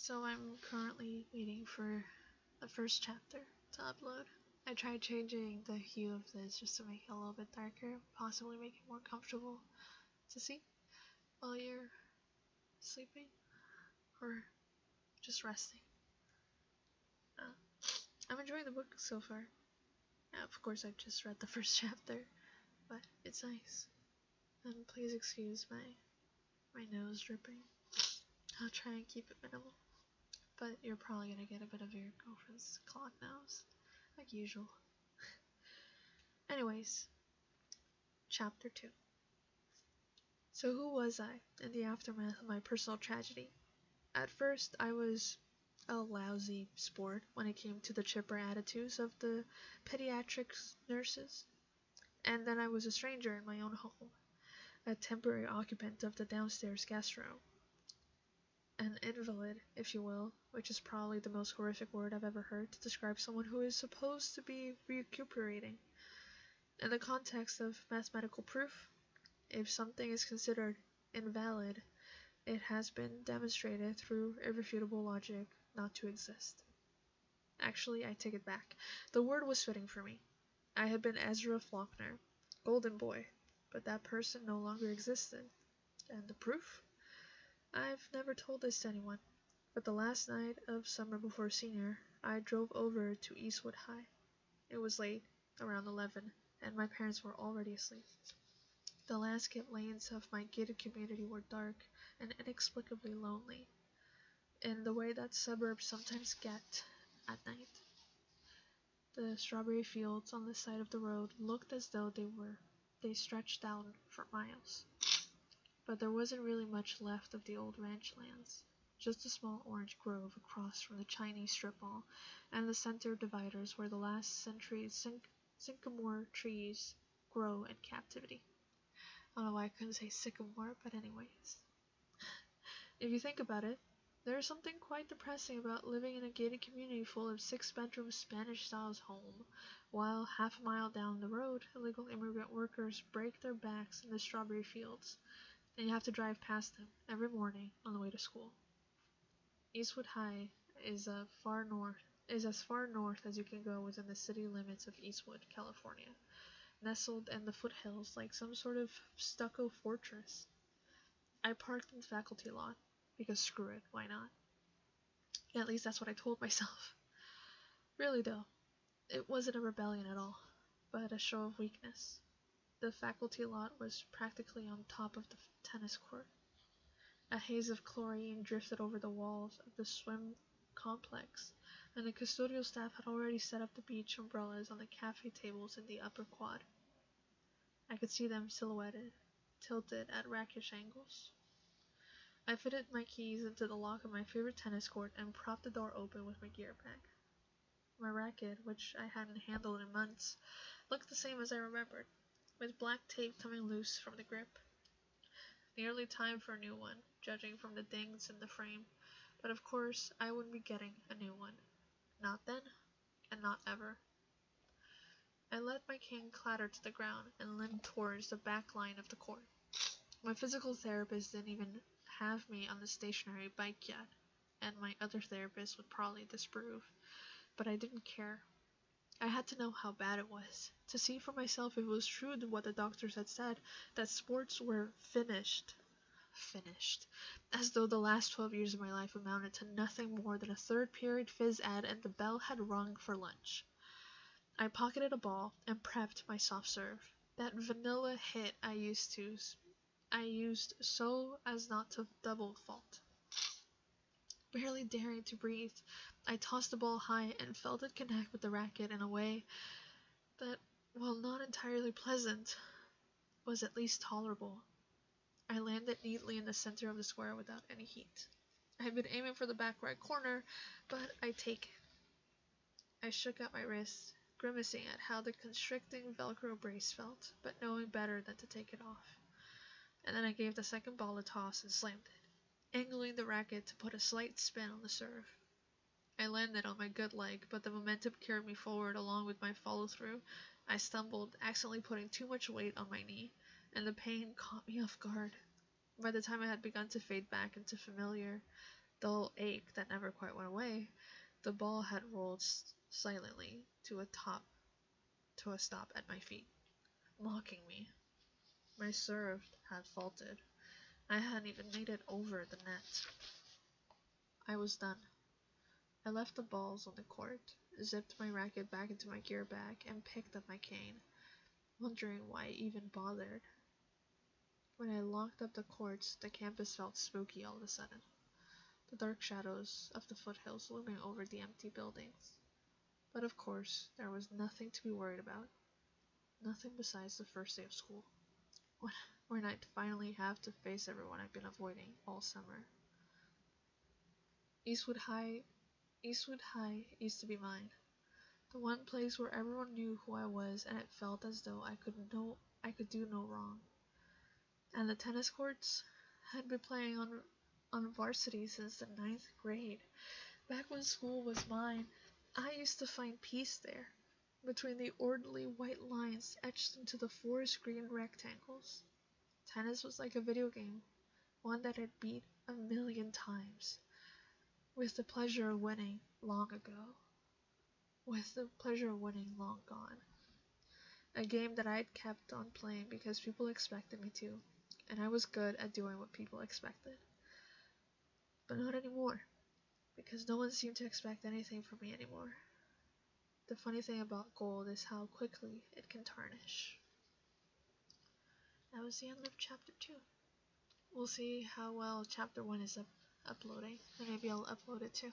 So I'm currently waiting for the first chapter to upload. I tried changing the hue of this just to make it a little bit darker, possibly make it more comfortable to see while you're sleeping or just resting. Uh, I'm enjoying the book so far. Of course, I've just read the first chapter, but it's nice. And please excuse my nose dripping. I'll try and keep it minimal, but you're probably gonna get a bit of your girlfriend's clogged nose, like usual. Anyways, chapter 2. So who was I in the aftermath of my personal tragedy? At first, I was a lousy sport when it came to the chipper attitudes of the pediatric nurses, and then I was a stranger in my own home, a temporary occupant of the downstairs guest room. An invalid, if you will, which is probably the most horrific word I've ever heard to describe someone who is supposed to be recuperating. In the context of mathematical proof, if something is considered invalid, it has been demonstrated through irrefutable logic not to exist. Actually, I take it back. The word was fitting for me. I had been Ezra Faulkner, Golden Boy, but that person no longer existed. And the proof? I've never told this to anyone, but the last night of summer before senior, I drove over to Eastwood High. It was late, around 11, and my parents were already asleep. The landscape lanes of my gated community were dark and inexplicably lonely, in the way that suburbs sometimes get at night. The strawberry fields on the side of the road looked as though they stretched down for miles. But there wasn't really much left of the old ranch lands. Just a small orange grove across from the Chinese strip mall, and the center dividers where the last century's sycamore trees grow in captivity. I don't know why I couldn't say sycamore, but anyways. If you think about it, there is something quite depressing about living in a gated community full of 6-bedroom Spanish-style homes, while half a mile down the road, illegal immigrant workers break their backs in the strawberry fields, and you have to drive past them every morning on the way to school. Eastwood High is as far north as you can go within the city limits of Eastwood, California, nestled in the foothills like some sort of stucco fortress. I parked in the faculty lot, because screw it, why not? At least that's what I told myself. Really though, it wasn't a rebellion at all, but a show of weakness. The faculty lot was practically on top of the tennis court. A haze of chlorine drifted over the walls of the swim complex, and the custodial staff had already set up the beach umbrellas on the cafe tables in the upper quad. I could see them silhouetted, tilted at rakish angles. I fitted my keys into the lock of my favorite tennis court and propped the door open with my gear bag. My racket, which I hadn't handled in months, looked the same as I remembered, with black tape coming loose from the grip. Nearly time for a new one, judging from the dings in the frame, but of course I wouldn't be getting a new one. Not then, and not ever. I let my cane clatter to the ground and limped towards the back line of the court. My physical therapist didn't even have me on the stationary bike yet, and my other therapist would probably disapprove, but I didn't care. I had to know how bad it was, to see for myself if it was true what the doctors had said, that sports were finished. Finished. As though the last 12 years of my life amounted to nothing more than a third period phys ed and the bell had rung for lunch. I pocketed a ball and prepped my soft serve, that vanilla hit I used so as not to double fault. Barely daring to breathe, I tossed the ball high and felt it connect with the racket in a way that, while not entirely pleasant, was at least tolerable. I landed neatly in the center of the square without any heat. I had been aiming for the back right corner, but I take it. I shook out my wrist, grimacing at how the constricting Velcro brace felt, but knowing better than to take it off. And then I gave the second ball a toss and slammed it, angling the racket to put a slight spin on the serve. I landed on my good leg, but the momentum carried me forward along with my follow-through. I stumbled, accidentally putting too much weight on my knee, and the pain caught me off guard. By the time I had begun to fade back into familiar, dull ache that never quite went away, the ball had rolled silently to a stop at my feet, mocking me. My serve had faltered. I hadn't even made it over the net. I was done. I left the balls on the court, zipped my racket back into my gear bag, and picked up my cane, wondering why I even bothered. When I locked up the courts, the campus felt spooky all of a sudden, the dark shadows of the foothills looming over the empty buildings. But of course, there was nothing to be worried about, nothing besides the first day of school, when I'd finally have to face everyone I've been avoiding all summer. Eastwood High used to be mine, the one place where everyone knew who I was and it felt as though I could do no wrong. And the tennis courts had been playing on varsity since the ninth grade. Back when school was mine, I used to find peace there, between the orderly white lines etched into the forest green rectangles. Tennis was like a video game, one that I'd beat 1,000,000 times, with the pleasure of winning long gone. A game that I'd kept on playing because people expected me to, and I was good at doing what people expected. But not anymore, because no one seemed to expect anything from me anymore. The funny thing about gold is how quickly it can tarnish. That was the end of chapter 2. We'll see how well chapter 1 is uploading, and maybe I'll upload it too.